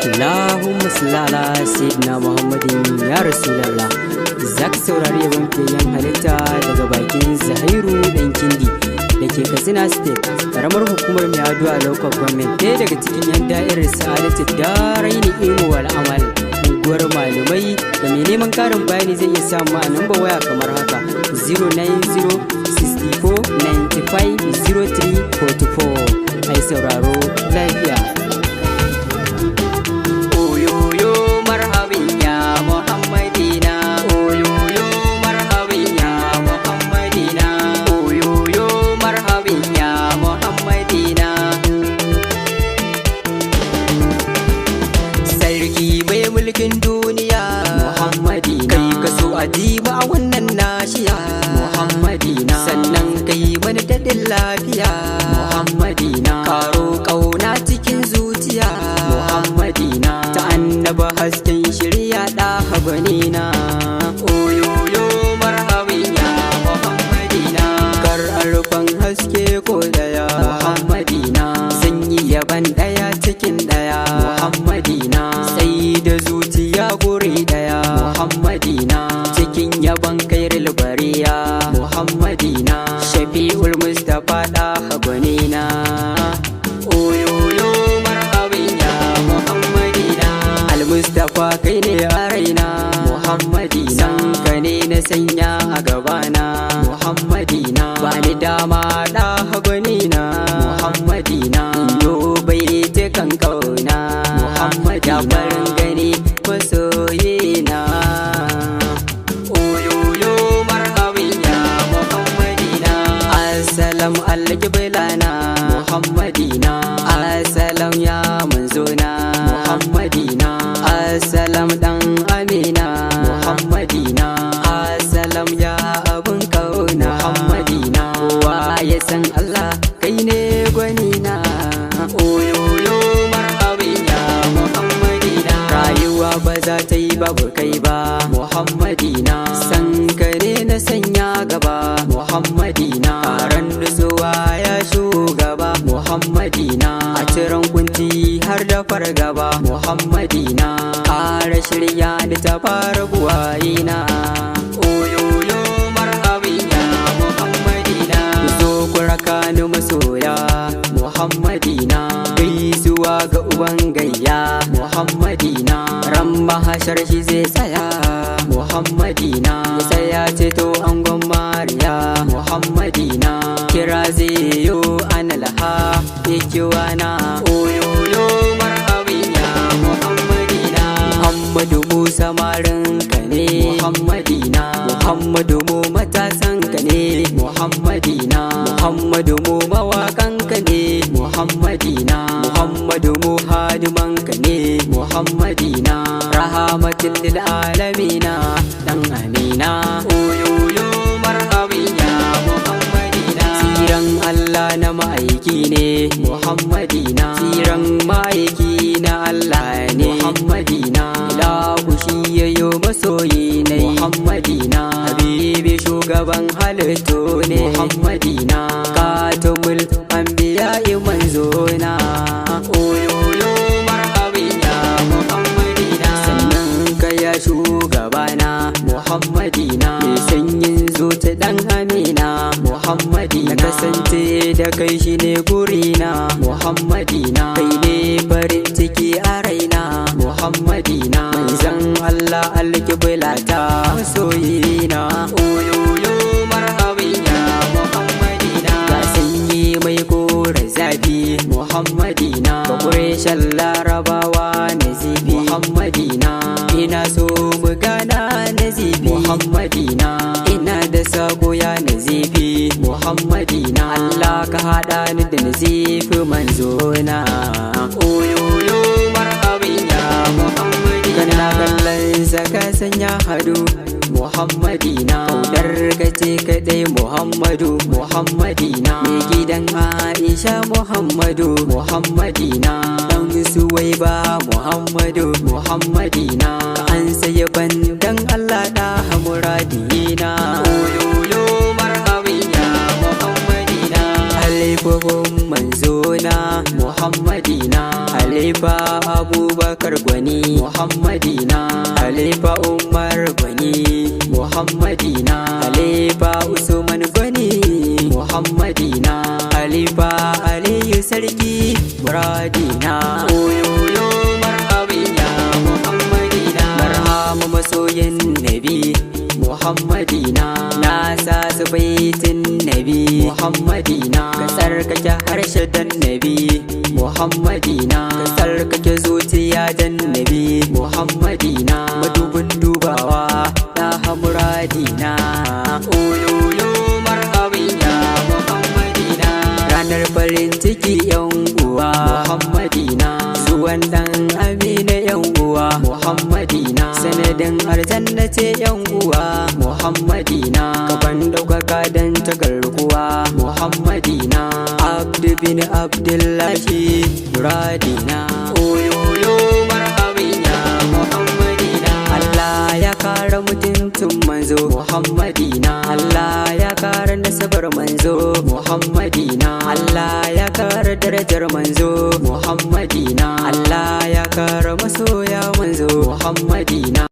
Allahumma salli ala sayyidina Muhammadin ya Rasulallah. Zaka saurari yaban fiyayyen halitta daga bakin Zahiru dan Kindi da ke Katsina State, karamar hukumar mai addu'a local government, ɗaya daga cikin yan da'irar Sa'adatu Daraini Ilmu wal Amal, unguwar malamai. Da mai neman karin bayani zai iya samu a namba waya kamar haka 09064950344. Ai sauraro lafiya. Mulkin duniya Muhammadina, kai ka so adiba a wannan nashiya Muhammadina, sannan kai wani daɗin lafiya Muhammadina, karo ƙauna cikin zuciya Muhammadina, ta annaba hasken shirya ɗa habanina. Oyoyo marhabin ya Muhammadina, kar arfan haske ko daya Muhammadina, zan yi yaban ɗaya cikin ɗaya Muhammadina, sai da zuciya guri daya Muhammadina, cikin yaban kairil bariya Muhammadina, Shafi'ul Mustafa da habanina. Oyoyo marhabin ya Muhammadina, Al-Mustafa kai ne a raina Muhammadina, san ka ne na sanya a gabana Muhammadina, ba ni dama da habanina Muhammadina, yo bai ta kan kauna Muhammadina, farin gani masoyina. Oyoyo marhabin ya Muhammadina, assalam alƙiblana Muhammadina, assalam ya manzona Muhammadina, assalam dan amina Muhammadina, assalam ya abun kauna Muhammadina, kowa ya san Allah kai ne gwanina. Oyoyo marhabin ya Muhammadina, rayuwa ba za ta yi babu kai ba Muhammadina, san ka ne na sanya gaba Muhammadina, karan nutsuwa ya shugaba Muhammadina, a ciran kunci har da fargaba Muhammadina, ƙara shirya da ta fara buwayina. Oyoyo marhabin ya Muhammadina, zo ku raka ni masoya Muhammadina, gaisuwa ga uban gayya Muhammadina, ran mahashar shi zai tsaya Muhammadina, ya tsaya ceto angon Mariya Muhammadina, kira zai yo ana laha ikiwana. Oyoyo marhabin ya Muhammadina, Muhammadu Musa marin ka ne Muhammadina, Muhammadu mu matasan ka ne Muhammadina, Muhammadu mu mawakan ka ne Muhammadina, Muhammadu mu hadiman ka ne Muhammadina, rahamatin lil alamina dan amina. Oyoyo marhabin ya Muhammadina, tsiran Allah na ma'aiki ne Muhammadina, tsiran ma'aiki na Allah ne Muhammadina, ilahu shi yayo masoyi ne Muhammadina, habibi shugaban halittu ne Muhammadina, katumul anbiya'i manzona. Oyoyo marhabin ya Muhammadina, sannan ka ya shugabana Muhammadina, mai sanyin zuci dan amina Muhammadina, na kasance da kai shi ne gurina Muhammadina, kai ne farin ciki a raina Muhammadina, manzon Allah alƙiblata masoyina. Oyoyo marhabin ya Muhammadina, ga sanyi mai kore zafi Muhammadina, ga Qurayshan Larabawa nazifi Muhammadina, ina so mu gana nazifi Muhammadina, ina da sako ya nazifi Muhammadina, Allah ka haɗa ni da nazifi manzona. Oyoyo marhabin ya Muhammadina, kana kallon ka sanya hadu Muhammadina, kaudar ka ce kaɗai Muhammadu Muhammadina, mai gidan Aisha Muhammadu Muhammadina, dan Suwaiba Muhammadu Muhammadina, ka an sayi bandan Allah da muradina. Oyoyo marhabin ya Muhammadina, alifahum manzona Muhammadina, Halifa Abubakar gwani Muhammadina, Halifa Umar gwani Muhammadina, Halifa Usman gwani Muhammadina, Halifa Aliyu sarki muradina. Oyoyo marhabin ya Muhammadina, marhaba masoyin Nabi Muhammadina, na sa su baitin Nabi Muhammadina, ka tsarkake harshen Nabi Muhammadina, ka tsarkake zuciya dan Nabi Muhammadina, madubin dubawa na muradina. Oyoyo marhabin ya Muhammadina, ranar farin ciki yan uwa Muhammadina, zuwan dan Amina yan uwa Muhammadina, sanadin aljanna ce yan uwa Muhammadina, kaban daukaka dan tagarkuwa Muhammadina, Abdu bin Abdullahi muradina. Oyoyo marhabin ya Muhammadina, Allah ya kare mutuntun manzo Muhammadina, Allah ya kare nasabar manzo Muhammadina, Allah ya kare darajar manzo Muhammadina, Allah ya kare masoya manzo Muhammadina,